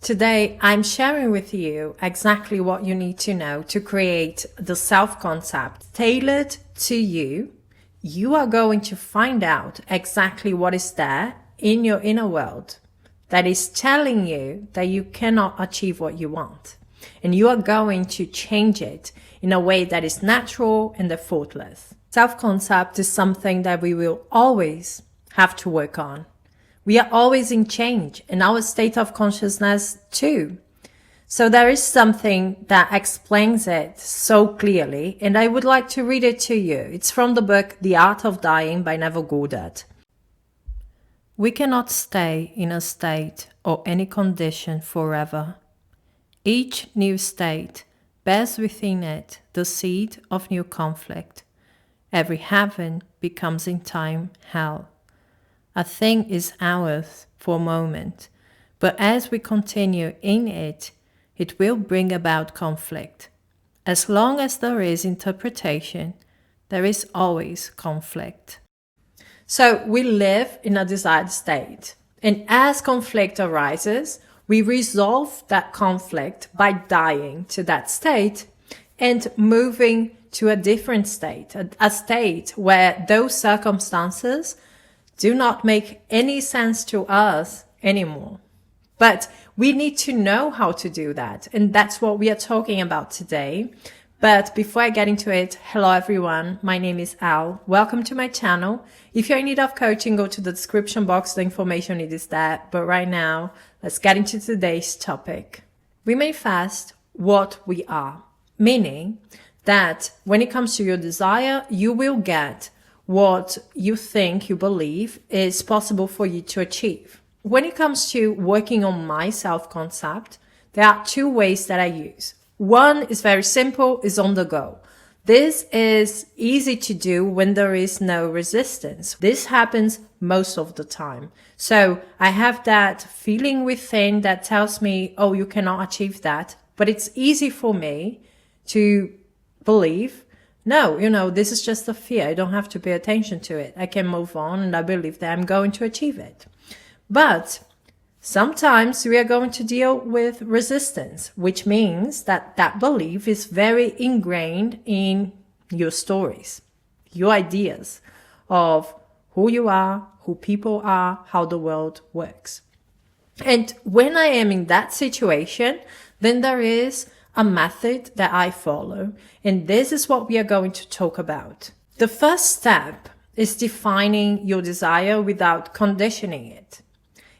Today, I'm sharing with you exactly what you need to know to create the self-concept tailored to you. You are going to find out exactly what is there in your inner world that is telling you that you cannot achieve what you want. And you are going to change it in a way that is natural and effortless. Self-concept is something that we will always have to work on. We are always in change, and our state of consciousness too. So there is something that explains it so clearly, and I would like to read it to you. It's from the book The Art of Dying by Neville Goddard. We cannot stay in a state or any condition forever. Each new state bears within it the seed of new conflict. Every heaven becomes in time hell. A thing is ours for a moment, but as we continue in it, it will bring about conflict. As long as there is interpretation, there is always conflict. So we live in a desired state, and as conflict arises, we resolve that conflict by dying to that state and moving to a different state, a state where those circumstances do not make any sense to us anymore. But we need to know how to do that. And that's what we are talking about today. But before I get into it, hello everyone. My name is Al. Welcome to my channel. If you're in need of coaching, go to the description box. The information is there. But right now, let's get into today's topic. We manifest what we are, meaning that when it comes to your desire, you will get what you think, you believe is possible for you to achieve. When it comes to working on my self-concept, there are two ways that I use. One is very simple, is on the go. This is easy to do when there is no resistance. This happens most of the time. So I have that feeling within that tells me, oh, you cannot achieve that. But it's easy for me to believe, no, this is just a fear. I don't have to pay attention to it. I can move on and I believe that I'm going to achieve it. But sometimes we are going to deal with resistance, which means that that belief is very ingrained in your stories, your ideas of who you are, who people are, how the world works. And when I am in that situation, then there is a method that I follow, and this is what we are going to talk about. The first step is defining your desire without conditioning it.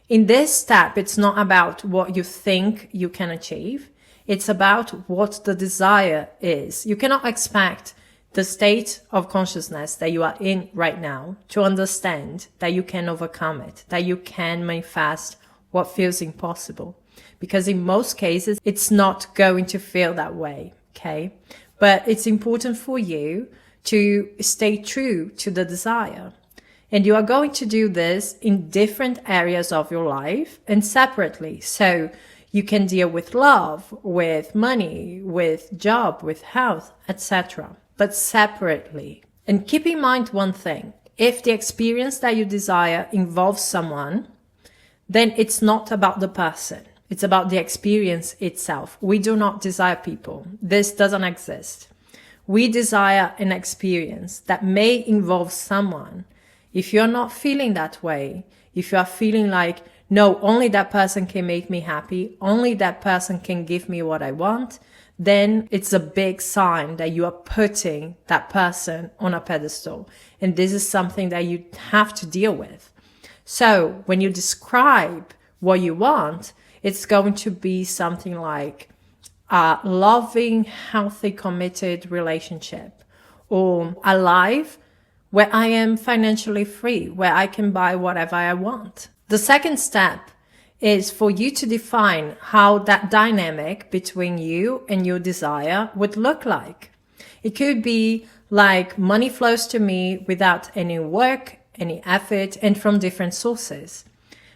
In this step, it's not about what you think you can achieve. It's about what the desire is. You cannot expect the state of consciousness that you are in right now to understand that you can overcome it, that you can manifest what feels impossible. Because in most cases, it's not going to feel that way, okay? But it's important for you to stay true to the desire. And you are going to do this in different areas of your life and separately. So you can deal with love, with money, with job, with health, etc. But separately. And keep in mind one thing. If the experience that you desire involves someone, then it's not about the person. It's about the experience itself. We do not desire people. This doesn't exist. We desire an experience that may involve someone. If you're not feeling that way, if you are feeling like, no, only that person can make me happy, only that person can give me what I want, then it's a big sign that you are putting that person on a pedestal. And this is something that you have to deal with. So when you describe what you want, it's going to be something like a loving, healthy, committed relationship, or a life where I am financially free, where I can buy whatever I want. The second step is for you to define how that dynamic between you and your desire would look like. It could be like money flows to me without any work, any effort, and from different sources.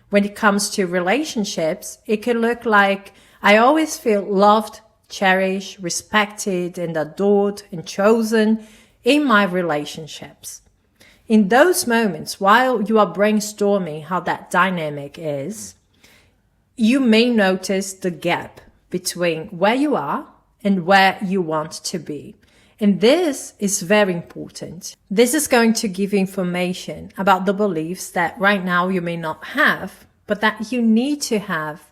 When it comes to relationships, it can look like I always feel loved, cherished, respected, and adored and chosen in my relationships. In those moments, while you are brainstorming how that dynamic is, you may notice the gap between where you are and where you want to be. And this is very important. This is going to give you information about the beliefs that right now you may not have, but that you need to have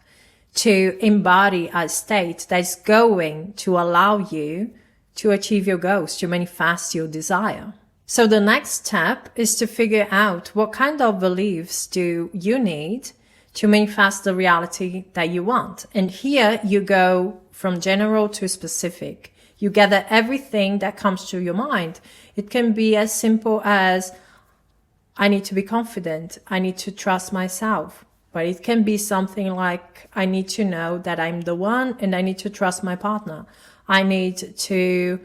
to embody a state that is going to allow you to achieve your goals, to manifest your desire. So the next step is to figure out what kind of beliefs do you need to manifest the reality that you want. And here you go from general to specific. You gather everything that comes to your mind. It can be as simple as, I need to be confident. I need to trust myself. But it can be something like, I need to know that I'm the one and I need to trust my partner. I need to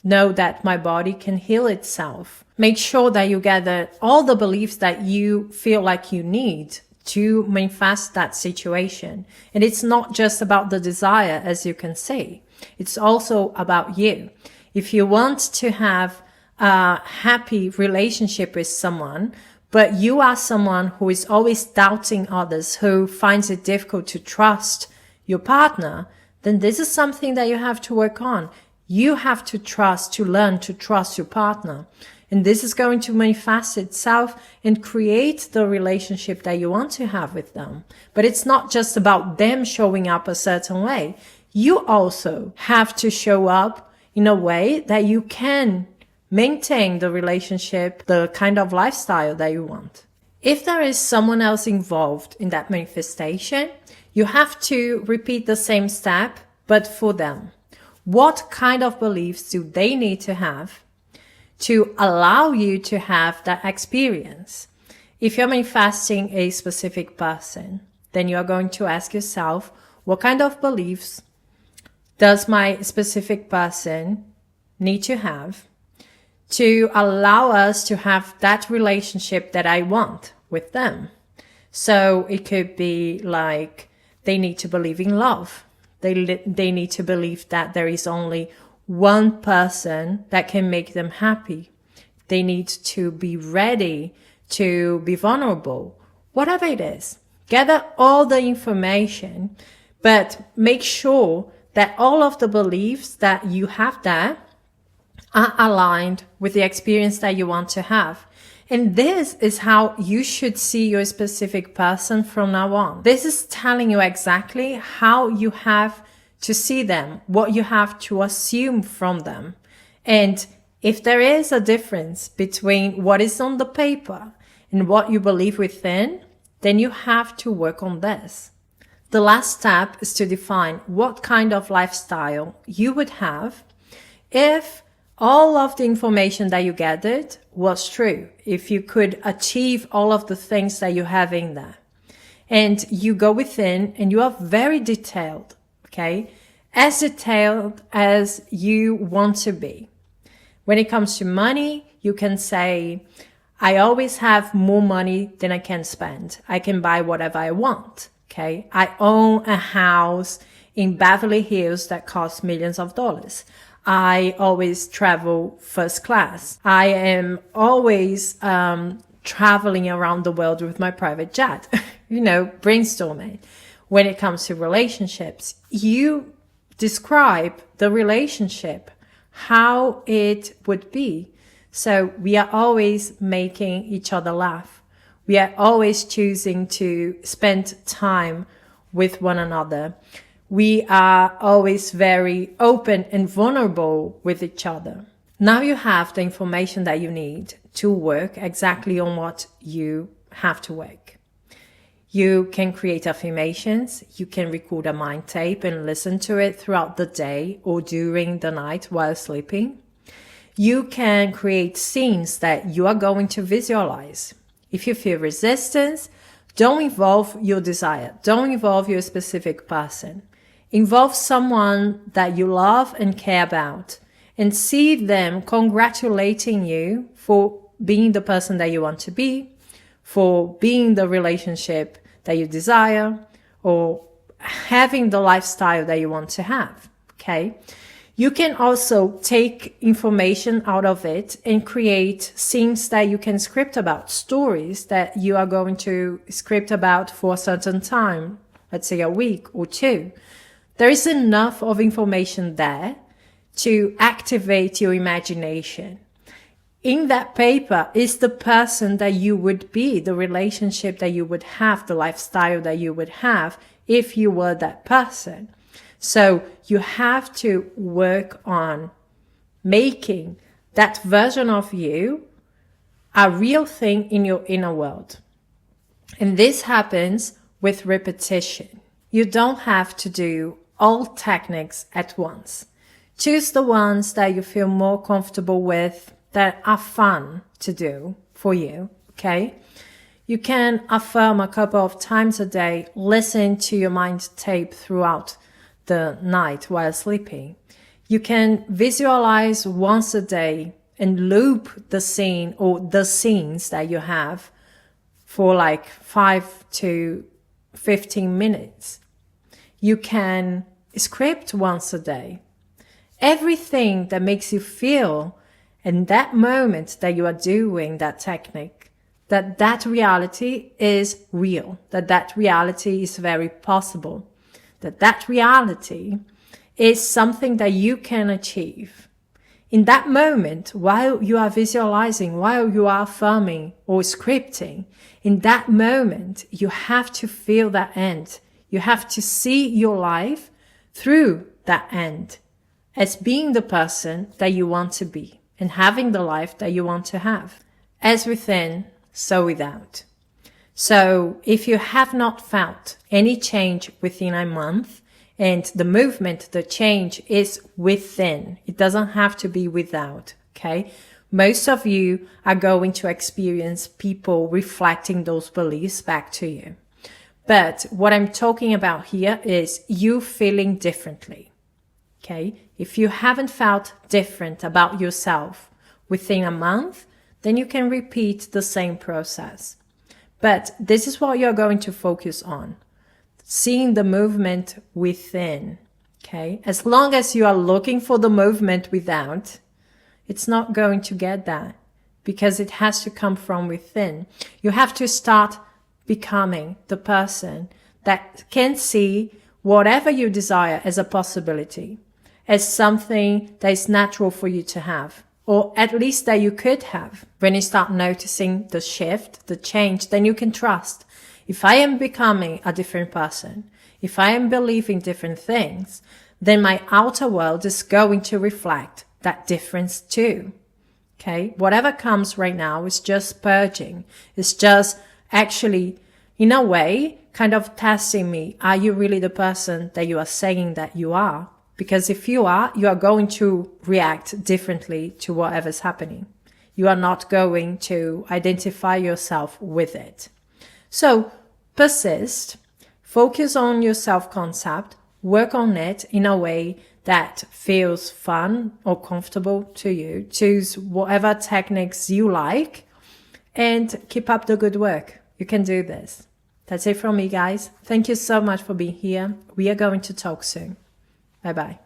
know that my body can heal itself. Make sure that you gather all the beliefs that you feel like you need to manifest that situation. And it's not just about the desire, as you can see. It's also about you. If you want to have a happy relationship with someone, but you are someone who is always doubting others, who finds it difficult to trust your partner, then this is something that you have to work on. You have to learn to trust your partner. And this is going to manifest itself and create the relationship that you want to have with them. But it's not just about them showing up a certain way. You also have to show up in a way that you can maintain the relationship, the kind of lifestyle that you want. If there is someone else involved in that manifestation, you have to repeat the same step, but for them. What kind of beliefs do they need to have to allow you to have that experience? If you're manifesting a specific person, then you are going to ask yourself, what kind of beliefs does my specific person need to have to allow us to have that relationship that I want with them? So it could be like, they need to believe in love. They need to believe that there is only one person that can make them happy. They need to be ready to be vulnerable. Whatever it is, gather all the information, but make sure that all of the beliefs that you have there are aligned with the experience that you want to have. And this is how you should see your specific person from now on. This is telling you exactly how you have to see them, what you have to assume from them. And if there is a difference between what is on the paper and what you believe within, then you have to work on this. The last step is to define what kind of lifestyle you would have if all of the information that you gathered was true, if you could achieve all of the things that you have in there. And you go within and you are very detailed, okay? As detailed as you want to be. When it comes to money, you can say, I always have more money than I can spend. I can buy whatever I want, okay? I own a house in Beverly Hills that costs millions of dollars. I always travel first class. I am always traveling around the world with my private jet, brainstorming. When it comes to relationships, you describe the relationship, how it would be. So we are always making each other laugh. We are always choosing to spend time with one another. We are always very open and vulnerable with each other. Now you have the information that you need to work exactly on what you have to work. You can create affirmations. You can record a mind tape and listen to it throughout the day or during the night while sleeping. You can create scenes that you are going to visualize. If you feel resistance, don't involve your desire. Don't involve your specific person. Involve someone that you love and care about and see them congratulating you for being the person that you want to be, for being the relationship that you desire, or having the lifestyle that you want to have, okay? You can also take information out of it and create scenes that you can script about, stories that you are going to script about for a certain time, let's say a week or two, there is enough of information there to activate your imagination. In that paper is the person that you would be, the relationship that you would have, the lifestyle that you would have if you were that person. So you have to work on making that version of you a real thing in your inner world. And this happens with repetition. You don't have to do all techniques at once. Choose the ones that you feel more comfortable with, that are fun to do for you, okay? You can affirm a couple of times a day, listen to your mind tape throughout the night while sleeping. You can visualize once a day and loop the scene or the scenes that you have for like 5 to 15 minutes. You can script once a day. Everything that makes you feel in that moment that you are doing that technique, that reality is real, that reality is very possible, that reality is something that you can achieve. In that moment, while you are visualizing, while you are affirming or scripting, in that moment, you have to feel that end. You have to see your life through that end as being the person that you want to be and having the life that you want to have. As within, so without. So if you have not felt any change within a month, and the movement, the change is within, it doesn't have to be without, okay? Most of you are going to experience people reflecting those beliefs back to you. But what I'm talking about here is you feeling differently, okay? If you haven't felt different about yourself within a month, then you can repeat the same process. But this is what you're going to focus on. Seeing the movement within, okay? As long as you are looking for the movement without, it's not going to get that because it has to come from within. You have to start becoming the person that can see whatever you desire as a possibility, as something that is natural for you to have, or at least that you could have. When you start noticing the shift, the change, then you can trust. If I am becoming a different person, if I am believing different things, then my outer world is going to reflect that difference too. Okay? Whatever comes right now is just purging. It's just actually, in a way, kind of testing me. Are you really the person that you are saying that you are? Because if you are going to react differently to whatever's happening. You are not going to identify yourself with it. So persist, focus on your self-concept, work on it in a way that feels fun or comfortable to you. Choose whatever techniques you like and keep up the good work. You can do this. That's it from me, guys. Thank you so much for being here. We are going to talk soon. Bye-bye.